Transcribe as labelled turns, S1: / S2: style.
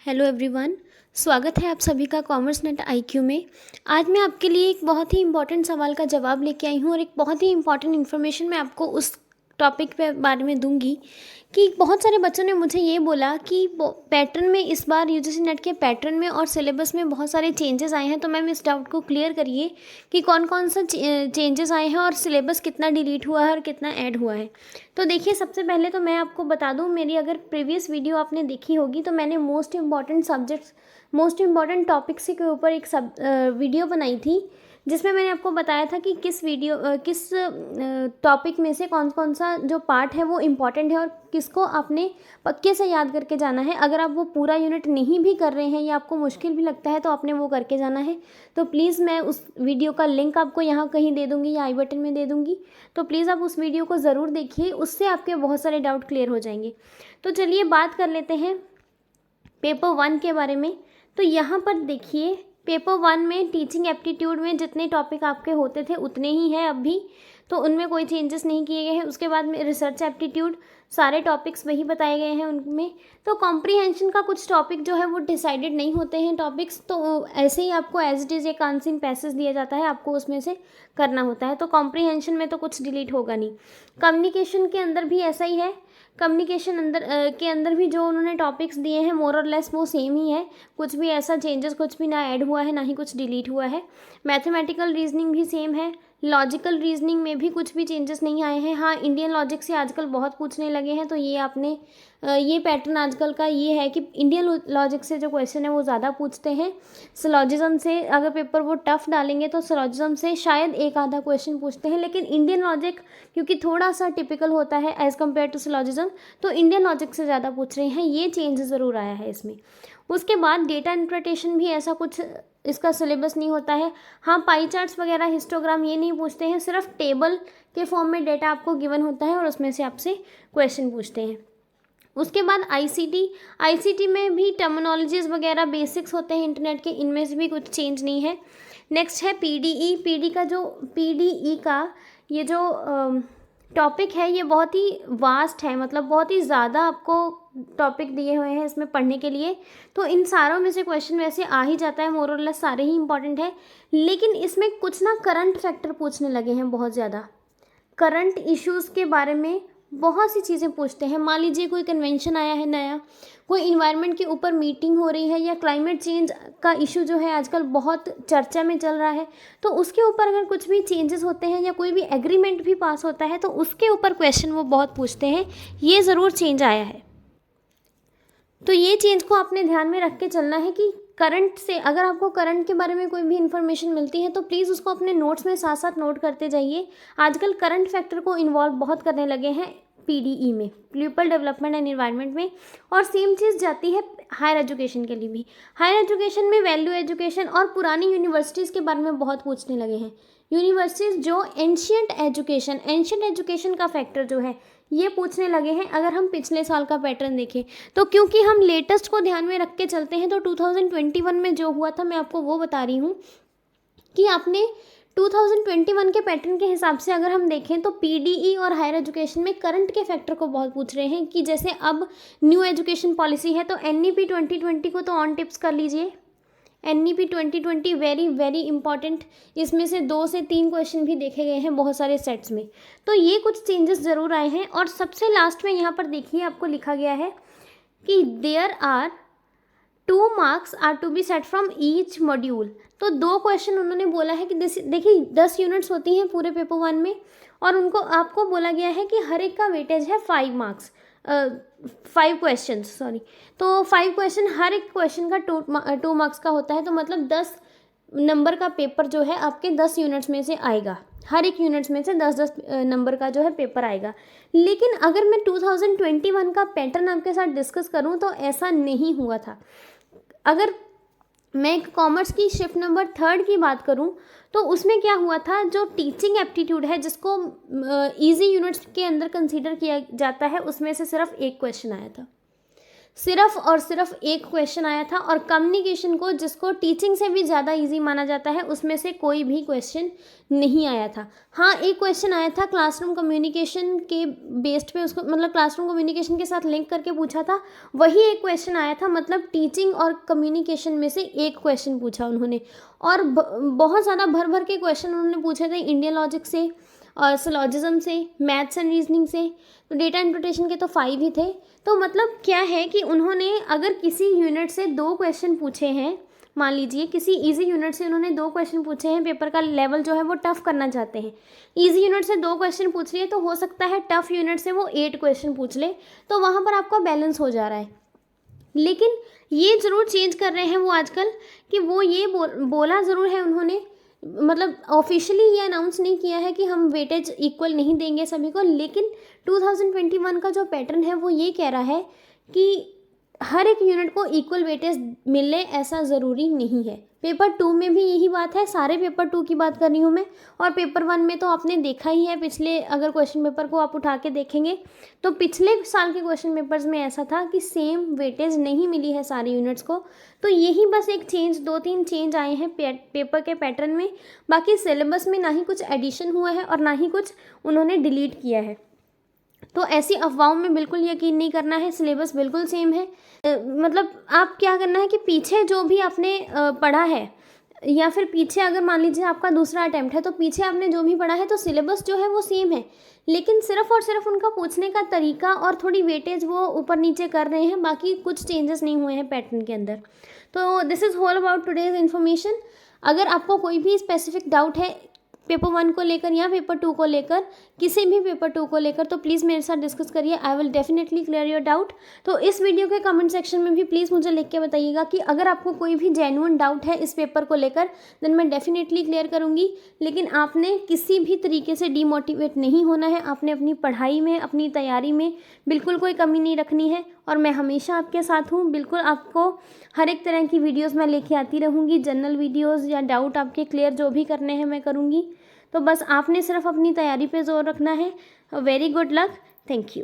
S1: Hello everyone. स्वागत है आप सभी का कॉमर्स नेट आईक्यू में। आज मैं आपके लिए एक बहुत ही इम्पॉर्टेंट सवाल का जवाब लेके आई हूँ और एक बहुत ही इम्पॉर्टेंट इन्फॉर्मेशन मैं आपको उस टॉपिक पे बारे में दूंगी कि बहुत सारे बच्चों ने मुझे ये बोला कि पैटर्न में इस बार यूजीसी नेट के पैटर्न में और सिलेबस में बहुत सारे चेंजेस आए हैं। तो मैम इस डाउट को क्लियर करिए कि कौन कौन सा चेंजेस आए हैं और सिलेबस कितना डिलीट हुआ है और कितना ऐड हुआ है। तो देखिए, सबसे पहले तो मैं आपको बता दूं, मेरी अगर प्रीवियस वीडियो आपने देखी होगी तो मैंने मोस्ट इम्पॉर्टेंट टॉपिक्स के ऊपर एक वीडियो बनाई थी, जिसमें मैंने आपको बताया था कि किस टॉपिक में से कौन कौन सा जो पार्ट है वो इम्पॉर्टेंट है और किसको आपने पक्के से याद करके जाना है। अगर आप वो पूरा यूनिट नहीं भी कर रहे हैं या आपको मुश्किल भी लगता है तो आपने वो करके जाना है। तो प्लीज़ मैं उस वीडियो का लिंक आपको यहाँ कहीं दे दूँगी या आई बटन में दे दूँगी, तो प्लीज़ आप उस वीडियो को ज़रूर देखिए, उससे आपके बहुत सारे डाउट क्लियर हो जाएंगे। तो चलिए बात कर लेते हैं पेपर 1 के बारे में। तो यहाँ पर देखिए, पेपर 1 में टीचिंग एप्टीट्यूड में जितने टॉपिक आपके होते थे उतने ही हैं अब भी, तो उनमें कोई चेंजेस नहीं किए गए हैं। उसके बाद में रिसर्च एप्टीट्यूड, सारे टॉपिक्स वही बताए गए हैं उनमें। तो कॉम्प्रीहेंशन का कुछ टॉपिक जो है वो डिसाइडेड नहीं होते हैं टॉपिक्स, तो ऐसे ही आपको एज इट इज़ एक आंसरिंग पैसेज दिया जाता है, आपको उसमें से करना होता है। तो कॉम्प्रीहेंशन में तो कुछ डिलीट होगा नहीं। कम्युनिकेशन के अंदर भी ऐसा ही है। कम्युनिकेशन के अंदर भी जो उन्होंने टॉपिक्स दिए हैं मोर और लेस वो सेम ही है, कुछ भी ऐसा चेंजेस कुछ भी ना ऐड हुआ है ना ही कुछ डिलीट हुआ है। मैथमेटिकल रीजनिंग भी सेम है। लॉजिकल रीजनिंग में भी कुछ भी चेंजेस नहीं आए हैं। हाँ, इंडियन लॉजिक से आजकल बहुत पूछने लगे हैं, तो ये आपने ये पैटर्न आजकल का ये है कि इंडियन लॉजिक से जो क्वेश्चन है वो ज़्यादा पूछते हैं। सिलॉजिज्म से अगर पेपर वो टफ डालेंगे तो सिलॉजिज्म से शायद एक आधा क्वेश्चन पूछते हैं, लेकिन इंडियन लॉजिक क्योंकि थोड़ा सा टिपिकल होता है एज़ कम्पेयर टू सिलॉजिज्म, तो इंडियन लॉजिक से ज़्यादा पूछ रहे हैं। ये चेंज ज़रूर आया है इसमें। उसके बाद डेटा इंटरप्रिटेशन भी ऐसा कुछ इसका सिलेबस नहीं होता है। हाँ, पाई चार्ट्स वगैरह, हिस्टोग्राम ये नहीं पूछते हैं, सिर्फ टेबल के फॉर्म में डेटा आपको गिवन होता है और उसमें से आपसे क्वेश्चन पूछते हैं। उसके बाद आईसीटी में भी टर्मिनोलॉजीज वगैरह बेसिक्स होते हैं इंटरनेट के, इनमें से भी कुछ चेंज नहीं है। नेक्स्ट है पीडीई का ये जो टॉपिक है ये बहुत ही वास्ट है, मतलब बहुत ही ज़्यादा आपको टॉपिक दिए हुए हैं इसमें पढ़ने के लिए। तो इन सारों में से क्वेश्चन वैसे आ ही जाता है, मोर और लेस सारे ही इंपॉर्टेंट है, लेकिन इसमें कुछ ना करंट फैक्टर पूछने लगे हैं बहुत ज़्यादा। करंट इश्यूज़ के बारे में बहुत सी चीज़ें पूछते हैं। मान लीजिए कोई कन्वेंशन आया है नया, कोई इन्वायरमेंट के ऊपर मीटिंग हो रही है, या क्लाइमेट चेंज का इशू जो है आजकल बहुत चर्चा में चल रहा है, तो उसके ऊपर अगर कुछ भी चेंजेस होते हैं या कोई भी एग्रीमेंट भी पास होता है तो उसके ऊपर क्वेश्चन वो बहुत पूछते हैं। ये ज़रूर चेंज आया है, तो ये चेंज को आपने ध्यान में रख के चलना है कि करंट से अगर आपको करंट के बारे में कोई भी इन्फॉर्मेशन मिलती है तो प्लीज़ उसको अपने नोट्स में साथ साथ नोट करते जाइए। आजकल करंट फैक्टर को इन्वॉल्व बहुत करने लगे हैं पीडीई में, पीपल डेवलपमेंट एंड एनवायरनमेंट में, और सेम चीज़ जाती है हायर एजुकेशन के लिए भी। हायर एजुकेशन में वैल्यू एजुकेशन और पुरानी यूनिवर्सिटीज़ के बारे में बहुत पूछने लगे हैं। यूनिवर्सिटीज़ जो एंशियंट एजुकेशन का फैक्टर जो है ये पूछने लगे हैं। अगर हम पिछले साल का पैटर्न देखें तो क्योंकि हम लेटेस्ट को ध्यान में रख के चलते हैं, तो 2021 में जो हुआ था मैं आपको वो बता रही हूँ कि आपने 2021 के पैटर्न के हिसाब से अगर हम देखें तो पीडीई और हायर एजुकेशन में करंट के फैक्टर को बहुत पूछ रहे हैं कि जैसे अब न्यू एजुकेशन पॉलिसी है तो एनईपी 2020 को तो ऑन टिप्स कर लीजिए। एनईपी 2020 वेरी वेरी इंपॉर्टेंट, इसमें से 2 से 3 क्वेश्चन भी देखे गए हैं बहुत सारे सेट्स में। तो ये कुछ चेंजेस ज़रूर आए हैं। और सबसे लास्ट में यहाँ पर देखिए आपको लिखा गया है कि there are 2 marks are to be set from each module. तो 2 क्वेश्चन उन्होंने बोला है कि देखिए 10 यूनिट्स होती हैं पूरे पेपर 1 में, और उनको आपको बोला गया है कि हर एक का वेटेज है 5 मार्क्स, 5 क्वेश्चन सॉरी। तो 5 क्वेश्चन, हर एक क्वेश्चन का 2 मार्क्स का होता है, तो मतलब 10 नंबर का पेपर जो है आपके 10 यूनिट्स में से आएगा। हर एक यूनिट्स में से 10-10 नंबर का जो है पेपर आएगा। लेकिन अगर मैं 2021 का पैटर्न आपके साथ डिस्कस करूं तो ऐसा नहीं हुआ था। अगर मैं कॉमर्स की शिफ्ट नंबर 3 की बात करूं तो उसमें क्या हुआ था, जो टीचिंग एप्टीट्यूड है जिसको इजी यूनिट्स के अंदर कंसीडर किया जाता है, उसमें से सिर्फ एक क्वेश्चन आया था। सिर्फ और सिर्फ एक क्वेश्चन आया था, और कम्युनिकेशन को, जिसको टीचिंग से भी ज़्यादा इजी माना जाता है, उसमें से कोई भी क्वेश्चन नहीं आया था। हाँ, एक क्वेश्चन आया था क्लासरूम कम्युनिकेशन के बेस्ड पे, उसको मतलब क्लासरूम कम्युनिकेशन के साथ लिंक करके पूछा था, वही एक क्वेश्चन आया था। मतलब टीचिंग और कम्युनिकेशन में से एक क्वेश्चन पूछा उन्होंने, और बहुत ज़्यादा भर भर के क्वेश्चन उन्होंने पूछे थे, इंडियन लॉजिक से और सिलॉजिज्म से, मैथ्स एंड रीजनिंग से। तो डेटा इंटरप्रिटेशन के तो 5 ही थे। तो मतलब क्या है कि उन्होंने अगर किसी यूनिट से 2 क्वेश्चन पूछे हैं, मान लीजिए किसी इजी यूनिट से उन्होंने 2 क्वेश्चन पूछे हैं, पेपर का लेवल जो है वो टफ करना चाहते हैं, इजी यूनिट से 2 क्वेश्चन पूछ लिए, तो हो सकता है टफ यूनिट से वो 8 क्वेश्चन पूछ ले, तो वहाँ पर आपका बैलेंस हो जा रहा है। लेकिन ये ज़रूर चेंज कर रहे हैं वो आजकल, कि वो ये बोला ज़रूर है उन्होंने, मतलब ऑफिशियली ये अनाउंस नहीं किया है कि हम वेटेज इक्वल नहीं देंगे सभी को, लेकिन 2021 का जो पैटर्न है वो ये कह रहा है कि हर एक यूनिट को इक्वल वेटेज मिले, ऐसा ज़रूरी नहीं है। पेपर 2 में भी यही बात है, सारे पेपर 2 की बात कर रही हूँ मैं। और पेपर 1 में तो आपने देखा ही है, पिछले अगर क्वेश्चन पेपर को आप उठा के देखेंगे तो पिछले साल के क्वेश्चन पेपर्स में ऐसा था कि सेम वेटेज नहीं मिली है सारे यूनिट्स को। तो यही बस एक चेंज, 2-3 चेंज आए हैं पेपर के पैटर्न में। बाकी सिलेबस में ना ही कुछ एडिशन हुआ है और ना ही कुछ उन्होंने डिलीट किया है। तो ऐसी अफवाहों में बिल्कुल यकीन नहीं करना है, सिलेबस बिल्कुल सेम है। मतलब आप क्या करना है कि पीछे जो भी आपने पढ़ा है, या फिर पीछे अगर मान लीजिए आपका दूसरा अटैम्प्ट है, तो पीछे आपने जो भी पढ़ा है तो सिलेबस जो है वो सेम है, लेकिन सिर्फ और सिर्फ उनका पूछने का तरीका और थोड़ी वेटेज वो ऊपर नीचे कर रहे हैं, बाकी कुछ चेंजेस नहीं हुए हैं पैटर्न के अंदर। तो this is all about today's information. अगर आपको कोई भी स्पेसिफिक डाउट है पेपर 1 को लेकर या पेपर 2 को लेकर, किसी भी पेपर 2 को लेकर, तो प्लीज़ मेरे साथ डिस्कस करिए। I will definitely clear your doubt. तो इस वीडियो के कमेंट सेक्शन में भी प्लीज़ मुझे लिख के बताइएगा कि अगर आपको कोई भी जेन्युइन डाउट है इस पेपर को लेकर, देन मैं डेफिनेटली क्लियर करूँगी। लेकिन आपने किसी भी तरीके से डीमोटिवेट नहीं होना है, आपने अपनी पढ़ाई में, अपनी तैयारी में बिल्कुल कोई कमी नहीं रखनी है, और मैं हमेशा आपके साथ हूँ। बिल्कुल आपको हर एक तरह की वीडियोस मैं लेके आती रहूँगी, जनरल वीडियोस या डाउट आपके क्लियर जो भी करने हैं मैं करूँगी। तो बस आपने सिर्फ अपनी तैयारी पे जोर रखना है। Very good luck, thank you.